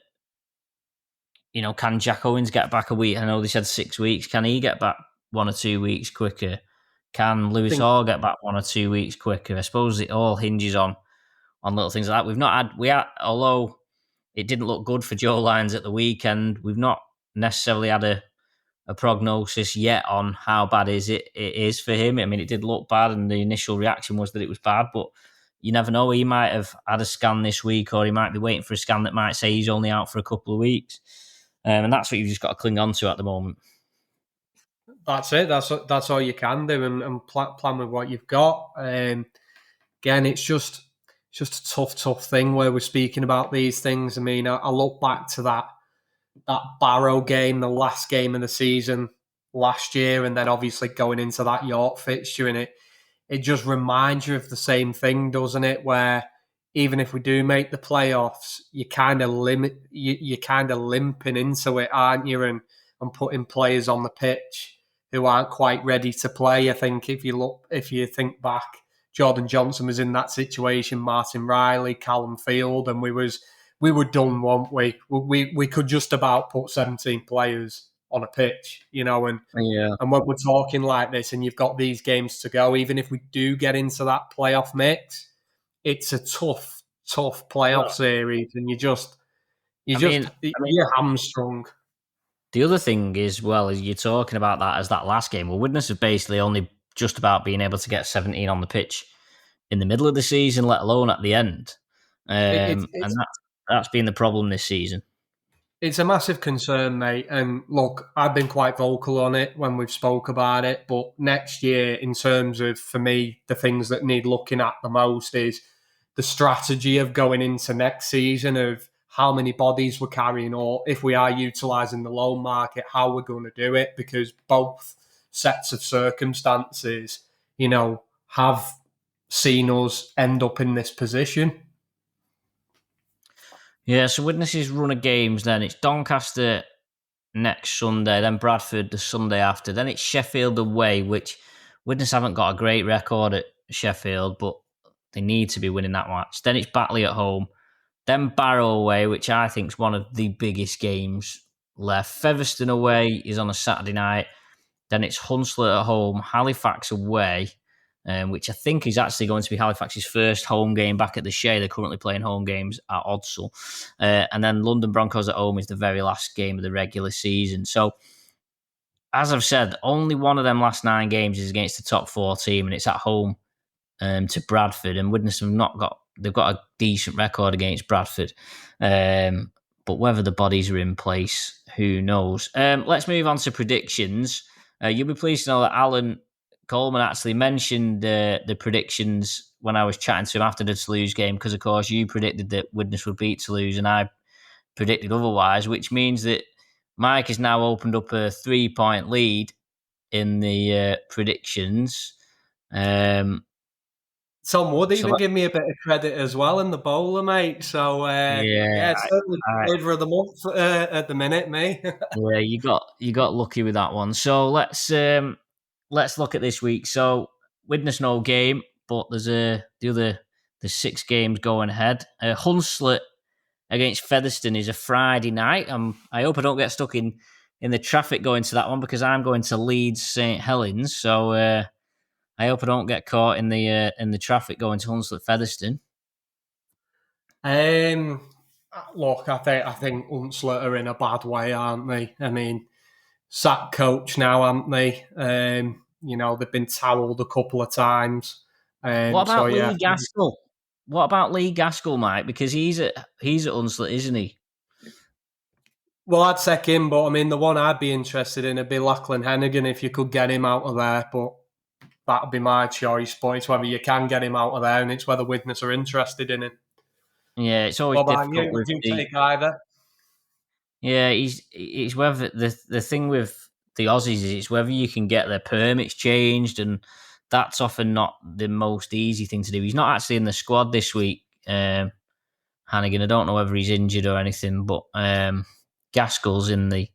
can Jack Owens get back a week? I know they said 6 weeks. Can he get back 1 or 2 weeks quicker? Can Lewis Hall get back 1 or 2 weeks quicker? I suppose it all hinges on little things like that. Although it didn't look good for Joe Lyons at the weekend, we've not necessarily had a prognosis yet on how bad it is for him. I mean, it did look bad, and the initial reaction was that it was bad, but you never know. He might have had a scan this week, or he might be waiting for a scan that might say he's only out for a couple of weeks. And that's what you've just got to cling on to at the moment. That's it. That's all you can do, and plan with what you've got. Again, it's just a tough thing where we're speaking about these things. I mean, I look back to that Barrow game, the last game of the season last year, and then obviously going into that York fixture, and it just reminds you of the same thing, doesn't it? Where even if we do make the playoffs, you kind of you're kind of limping into it, aren't you? And putting players on the pitch who aren't quite ready to play. I think if you think back, Jordan Johnson was in that situation, Martin Riley, Callum Field, and we were done, weren't we? We could just about put 17 players on a pitch, and Yeah. and when we're talking like this, and you've got these games to go, even if we do get into that playoff mix, it's a tough playoff series, and you're hamstrung. The other thing is, well, is you're talking about that as that last game. Well, Widnes have basically only just about being able to get 17 on the pitch in the middle of the season, let alone at the end. And that's been the problem this season. It's a massive concern, mate. And look, I've been quite vocal on it when we've spoke about it. But next year, in terms of, for me, the things that need looking at the most is the strategy of going into next season, of how many bodies we're carrying, or if we are utilising the loan market, how we're going to do it. Because both sets of circumstances, have seen us end up in this position. Yeah, so Widnes' run of games then, it's Doncaster next Sunday, then Bradford the Sunday after, then it's Sheffield away, which Widnes haven't got a great record at Sheffield, but they need to be winning that match. Then it's Batley at home, then Barrow away, which I think is one of the biggest games left. Featherstone away is on a Saturday night, then it's Hunslet at home, Halifax away, which I think is actually going to be Halifax's first home game back at the Shea. They're currently playing home games at Odsal. And then London Broncos at home is the very last game of the regular season. So, as I've said, only one of them last 9 games is against the top 4 team, and it's at home to Bradford. And Widnes they've got a decent record against Bradford. But whether the bodies are in place, who knows? Let's move on to predictions. You'll be pleased to know that Allan Coleman actually mentioned the predictions when I was chatting to him after the Toulouse game, because, of course, you predicted that Widnes would beat Toulouse and I predicted otherwise, which means that Mike has now opened up a 3-point lead in the predictions. Tom Wood even give me a bit of credit as well in the bowler, mate. So it's certainly flavour of the month at the minute, mate. Yeah, you got lucky with that one. So let's look at this week. So Widnes no game, but there's the 6 games going ahead. Hunslet against Featherstone is a Friday night. I hope I don't get stuck in the traffic going to that one, because I'm going to Leeds St Helens. So I hope I don't get caught in the traffic going to Hunslet Featherstone. Look, I think Hunslet are in a bad way, aren't they? I mean, sack coach now, aren't they? They've been towelled a couple of times. What about Lee Gaskell? What about Lee Gaskell, Mike? Because he's at Hunslet, isn't he? Well, I'd take him, but I mean, the one I'd be interested in would be Lachlan Hennigan if you could get him out of there. But that'd be my choice. But it's whether you can get him out of there, and it's whether Widnes are interested in him. Yeah, it's always difficult. Would you take either? Yeah, it's whether the thing with the Aussies is it's whether you can get their permits changed, and that's often not the most easy thing to do. He's not actually in the squad this week, Hannigan. I don't know whether he's injured or anything, but Gaskell's in the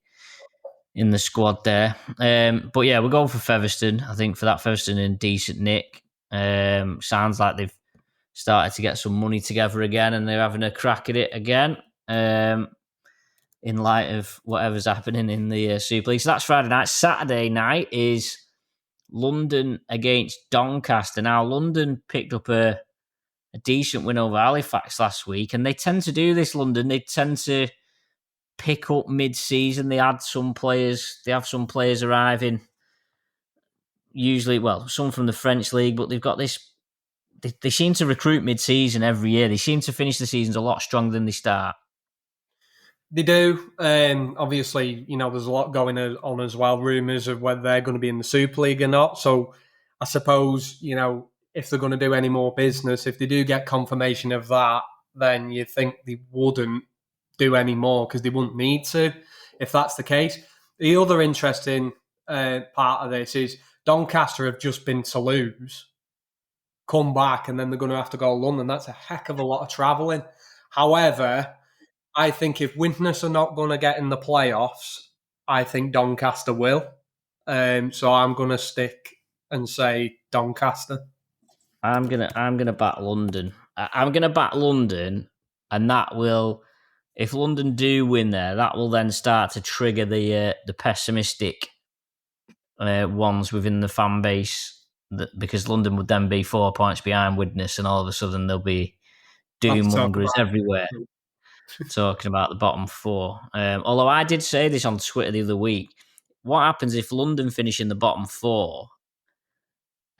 squad there. But yeah, we're going for Featherstone. I think for that, Featherstone in decent nick. Sounds like they've started to get some money together again, and they're having a crack at it again. In light of whatever's happening in the Super League. So that's Friday night. Saturday night is London against Doncaster. Now, London picked up a decent win over Halifax last week, and they tend to do this, London. They tend to pick up mid-season. They have some players arriving, usually, some from the French league, but they've got this. They seem to recruit mid-season every year. They seem to finish the seasons a lot stronger than they start. They do. Obviously, there's a lot going on as well. Rumours of whether they're going to be in the Super League or not. So I suppose, if they're going to do any more business, if they do get confirmation of that, then you think they wouldn't do any more because they wouldn't need to, if that's the case. The other interesting part of this is Doncaster have just been to Toulouse come back, and then they're going to have to go to London. That's a heck of a lot of travelling. However, I think if Widnes are not going to get in the playoffs, I think Doncaster will. So I'm going to stick and say Doncaster. I'm gonna back London. I'm gonna back London, and that will, if London do win there, that will then start to trigger the pessimistic ones within the fan base. Because London would then be 4 points behind Widnes, and all of a sudden there'll be doom mongers everywhere talking about the bottom four. Although I did say this on Twitter the other week, what happens if London finish in the bottom four,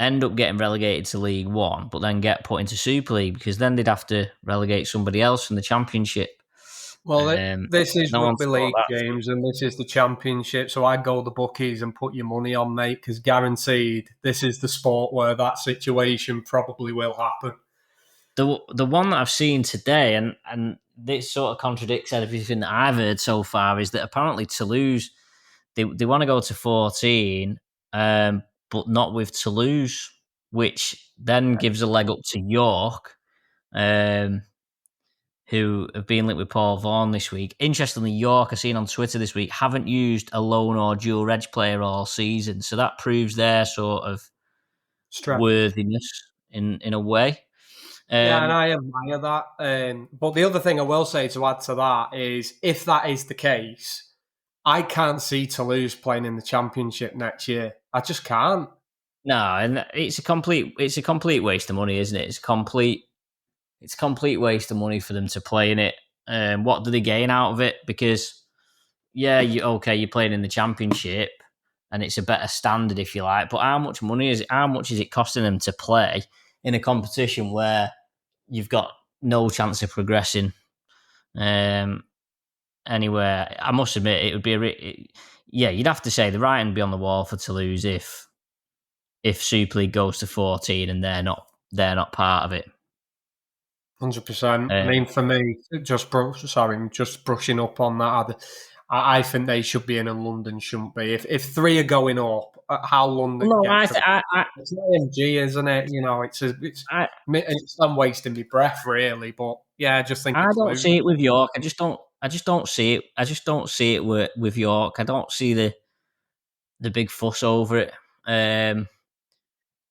end up getting relegated to League One, but then get put into Super League, because then they'd have to relegate somebody else from the Championship. Well, this is no rugby league, James, and this is the Championship. So I'd go the bookies and put your money on, mate, because guaranteed this is the sport where that situation probably will happen. The one that I've seen today, and this sort of contradicts everything that I've heard so far, is that apparently Toulouse, they want to go to 14, but not with Toulouse, which then gives a leg up to York, who have been linked with Paul Vaughan this week. Interestingly, York, I've seen on Twitter this week, haven't used a loan or dual reg player all season, so that proves their sort of worthiness in a way. Yeah, and I admire that. But the other thing I will say to add to that is, if that is the case, I can't see Toulouse playing in the Championship next year. I just can't. No, and it's a complete waste of money, isn't it? It's a complete waste of money for them to play in it. What do they gain out of it? Because you're playing in the Championship, and it's a better standard, if you like. But how much money is it? How much is it costing them to play in a competition where you've got no chance of progressing anywhere? I must admit, it would be you'd have to say the writing would be on the wall for Toulouse if Super League goes to 14 and they're not part of it. 100%. I mean, for me, just brushing up on that, I think they should be in and London shouldn't be. If three are going up, how London gets it's AMG, isn't it? You know, it's I'm wasting my breath, really. But yeah, I just think I don't see it with York. I just don't see it. I just don't see it with York. I don't see the big fuss over it.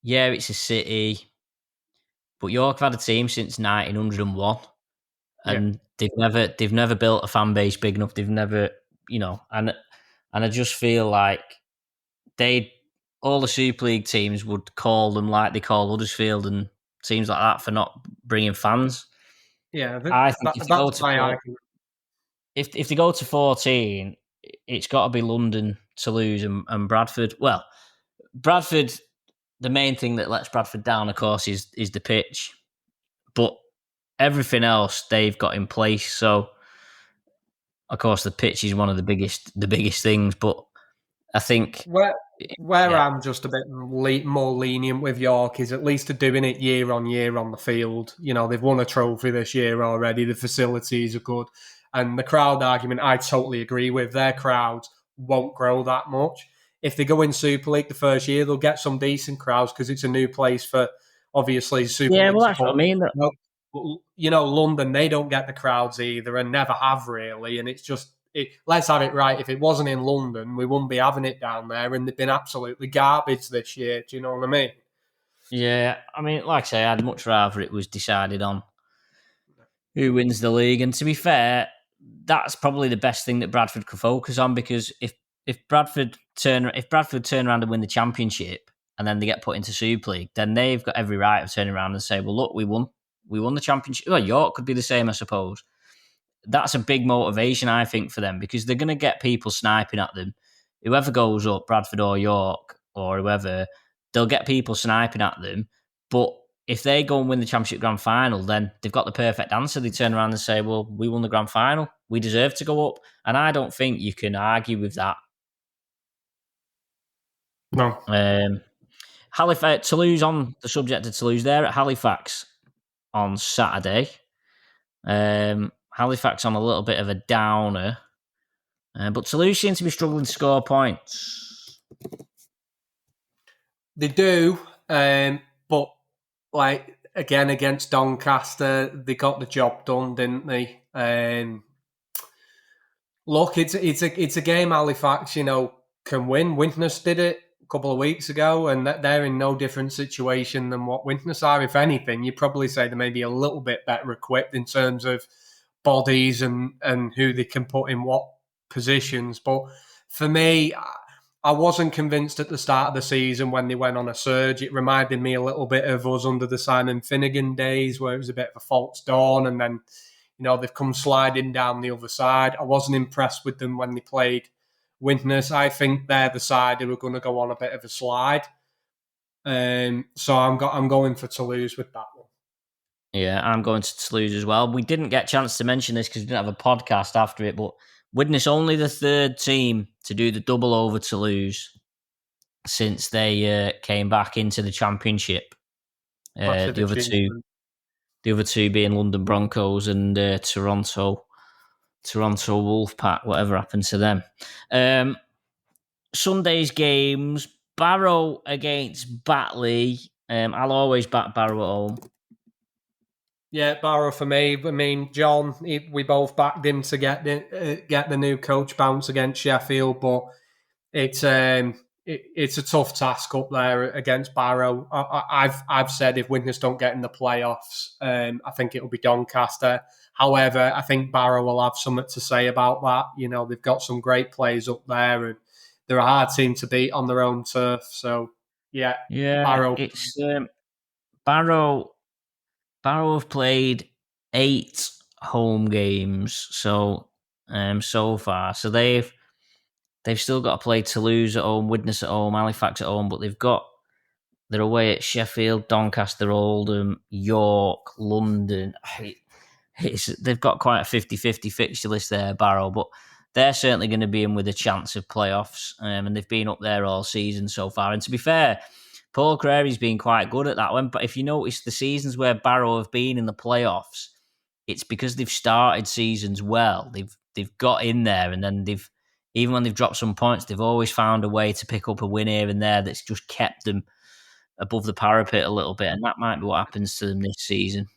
It's a city, but York have had a team since 1901, and they've never built a fan base big enough. They've never, and I just feel like all the Super League teams would call them like they call Huddersfield and teams like that for not bringing fans. Yeah, I think if they go to 14, it's got to be London, Toulouse, and Bradford. Well, Bradford, the main thing that lets Bradford down, of course, is the pitch, but everything else they've got in place. So, of course, the pitch is one of the biggest things. But I think I'm just a bit more lenient with York is at least doing it year on year on the field. You know, they've won a trophy this year already. The facilities are good. And the crowd argument, I totally agree with. Their crowds won't grow that much. If they go in Super League the first year, they'll get some decent crowds because it's a new place for, obviously, Super League. Yeah, well, that's what I mean. You know, London, they don't get the crowds either and never have really. And it's just, let's have it right. If it wasn't in London, we wouldn't be having it down there. And they've been absolutely garbage this year. Do you know what I mean? Yeah, I mean, like I say, I'd much rather it was decided on who wins the league. And to be fair, that's probably the best thing that Bradford could focus on, because if Bradford turn around and win the Championship and then they get put into Super League, then they've got every right of turning around and say, well, look, we won the Championship. Well, York could be the same, I suppose. That's a big motivation, I think, for them, because they're going to get people sniping at them. Whoever goes up, Bradford or York or whoever, they'll get people sniping at them. But if they go and win the Championship Grand Final, then they've got the perfect answer. They turn around and say, well, we won the Grand Final. We deserve to go up. And I don't think you can argue with that. No. Halifax, Toulouse, on the subject of Toulouse, they're at Halifax on Saturday. Halifax on a little bit of a downer. But Toulouse seem to be struggling to score points. They do, but like again against Doncaster, they got the job done, didn't they? Look, it's a game Halifax, can win. Widnes did it a couple of weeks ago, and they're in no different situation than what Widnes are. If anything, you'd probably say they may be a little bit better equipped in terms of bodies and who they can put in what positions. But for me, I wasn't convinced at the start of the season when they went on a surge. It reminded me a little bit of us under the Simon Finnegan days, where it was a bit of a false dawn, and then they've come sliding down the other side. I wasn't impressed with them when they played Widnes. I think they're the side who are going to go on a bit of a slide. So I'm going for Toulouse with that one. Yeah, I'm going to Toulouse as well. We didn't get a chance to mention this because we didn't have a podcast after it, but Widnes only the third team to do the double over Toulouse since they came back into the Championship. The other two being London Broncos and Toronto Wolfpack. Whatever happened to them? Sunday's games: Barrow against Batley. I'll always back Barrow at home. Yeah, Barrow for me. I mean, John, we both backed him to get the new coach bounce against Sheffield, but it's a tough task up there against Barrow. I've said if Widnes don't get in the playoffs, I think it'll be Doncaster. However, I think Barrow will have something to say about that. They've got some great players up there, and they're a hard team to beat on their own turf. So yeah, Barrow. It's Barrow. Barrow have played 8 home games so far. So they've still got to play Toulouse at home, Widnes at home, Halifax at home, but they're away at Sheffield, Doncaster, Oldham, York, London. They've got quite a 50-50 fixture list there, Barrow, but they're certainly going to be in with a chance of playoffs, and they've been up there all season so far. And to be fair, Paul Crary's been quite good at that one. But if you notice the seasons where Barrow have been in the playoffs, it's because they've started seasons well. They've got in there, and then even when they've dropped some points, they've always found a way to pick up a win here and there that's just kept them above the parapet a little bit. And that might be what happens to them this season.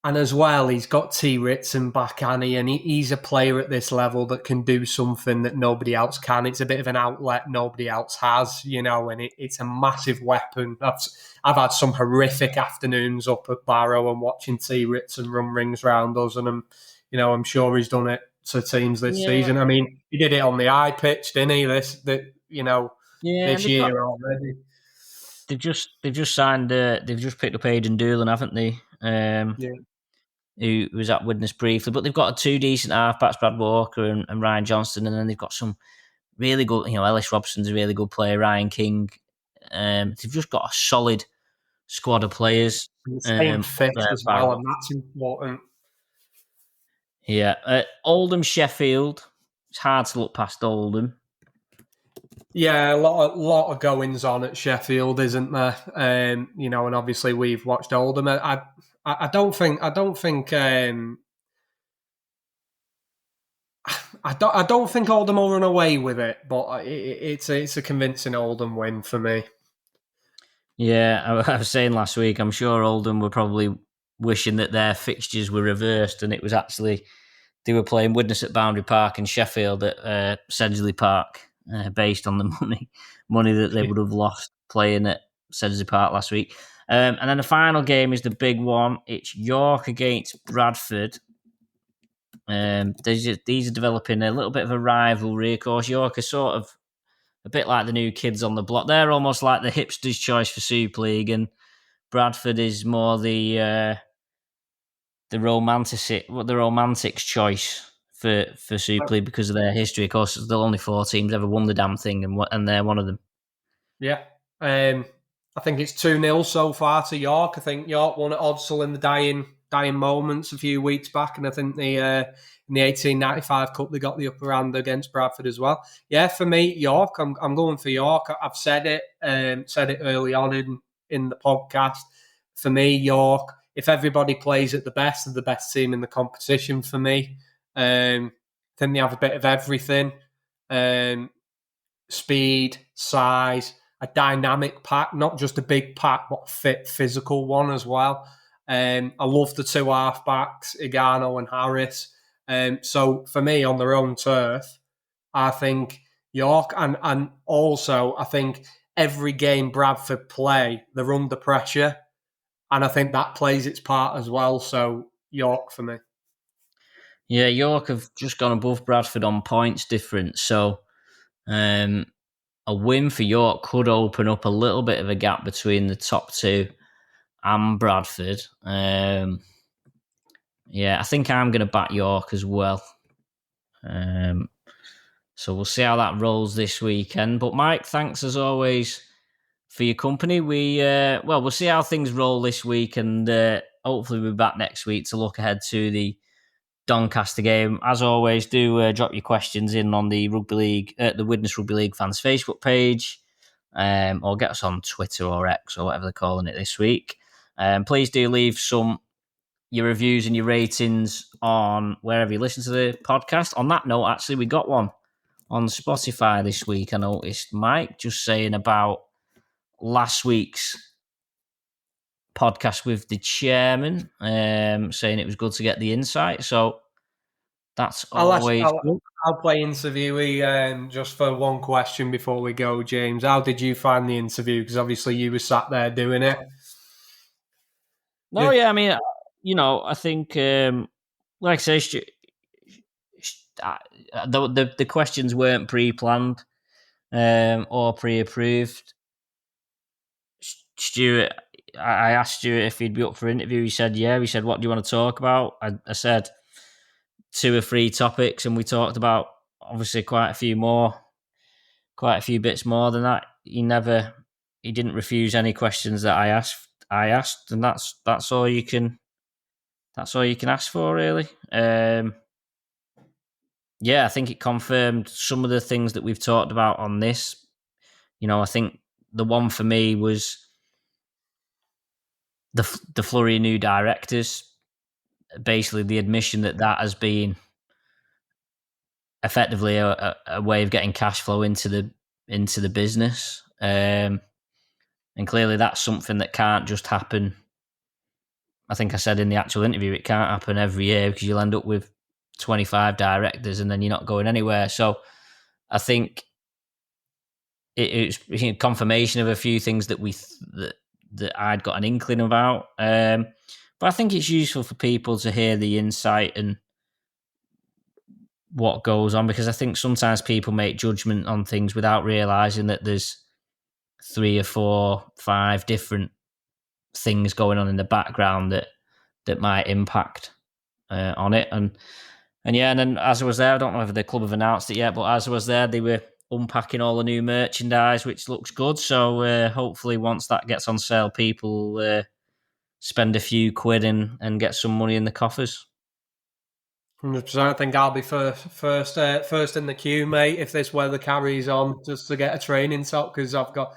And as well, he's got T. Ritson back, Annie, and he's a player at this level that can do something that nobody else can. It's a bit of an outlet nobody else has, and it's a massive weapon. I've had some horrific afternoons up at Barrow and watching T. Ritson run rings round us, and I'm sure he's done it to teams this season. I mean, he did it on the eye pitch, didn't he? This year already. They've just signed. They've just picked up Aidan Doolan, haven't they? Who was at Widnes briefly, but they've got 2 decent halfbacks, Brad Walker and Ryan Johnston, and then they've got some really good. Ellis Robson's a really good player. Ryan King. They've just got a solid squad of players. Staying fit as well, and that's important. Yeah, Oldham, Sheffield. It's hard to look past Oldham. Yeah, a lot of goings on at Sheffield, isn't there? And obviously we've watched Oldham. I don't think I don't think Oldham will run away with it, but it's a convincing Oldham win for me. Yeah, I was saying last week, I'm sure Oldham were probably wishing that their fixtures were reversed and it was actually they were playing Widnes at Boundary Park and Sheffield at Sedgley Park, based on the money that they would have lost playing at Sedgley Park last week. And then the final game is the big one. It's York against Bradford. These are developing a little bit of a rivalry. Of course, York are sort of a bit like the new kids on the block. They're almost like the hipsters' choice for Super League, and Bradford is more the romantics' choice for Super League because of their history. Of course, there's only 4 teams ever won the damn thing, and they're one of them. Yeah. I think it's 2-0 so far to York. I think York won at Odsal in the dying moments a few weeks back, and I think in the 1895 Cup they got the upper hand against Bradford as well. Yeah, for me, York. I'm going for York. I've said it early on in the podcast. For me, York. If everybody plays at the best, they're the best team in the competition. For me, then they have a bit of everything: speed, size. a dynamic pack, not just a big pack, but a fit, physical one as well. I love the two halfbacks, Igano and Harris. So for me, on their own turf, I think York, and also I think every game Bradford play, they're under pressure, and I think that plays its part as well. So York for me. Yeah, York have just gone above Bradford on points difference, so a win for York could open up a little bit of a gap between the top two and Bradford. Yeah, I think I'm going to back York as well. So we'll see how that rolls this weekend. But Mike, thanks as always for your company. We'll see how things roll this week, and hopefully we'll be back next week to look ahead to the Doncaster game. As always, do drop your questions in on the Rugby League, the Widnes Rugby League fans Facebook page, or get us on Twitter or X or whatever they're calling it this week. Please do leave your reviews and your ratings on wherever you listen to the podcast. On that note, actually, we got one on Spotify this week. I noticed Mike just saying about last week's podcast with the chairman, saying it was good to get the insight. So that's always good. I'll play interviewee just for one question before we go, James. How did you find the interview? Because obviously you were sat there doing it. No, yeah, I mean, I think, like I say, the questions weren't pre-planned or pre-approved. Stuart, I asked Stuart if he'd be up for interview. He said, yeah. He said, what do you want to talk about? I said 2 or 3 topics, and we talked about obviously quite a few bits more than that. He didn't refuse any questions that I asked, and that's all you can ask for, really. Yeah, I think it confirmed some of the things that we've talked about on this. I think the one for me was the flurry of new directors. Basically, the admission that has been effectively a way of getting cash flow into the business, and clearly that's something that can't just happen. I think I said in the actual interview, it can't happen every year because you'll end up with 25 directors and then you're not going anywhere. So I think it's confirmation of a few things that that I'd got an inkling about. But I think it's useful for people to hear the insight and what goes on, because I think sometimes people make judgment on things without realising that there's 3 or 4, 5 different things going on in the background that might impact on it. And then as I was there, I don't know if the club have announced it yet, but as I was there, they were unpacking all the new merchandise, which looks good. So hopefully once that gets on sale, people spend a few quid and get some money in the coffers. 100%. I think I'll be first in the queue, mate, if this weather carries on, just to get a training top, because I've got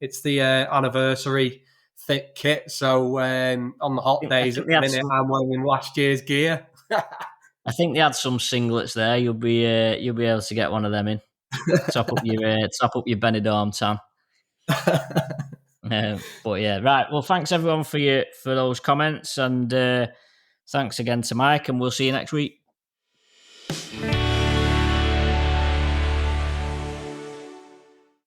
it's the anniversary thick kit. So on the hot days at the minute, I'm wearing last year's gear. I think they had some singlets there. You'll be able to get one of them in. Top up your Benidorm tan. But yeah, right. Well, thanks everyone for those comments, and thanks again to Mike, and we'll see you next week.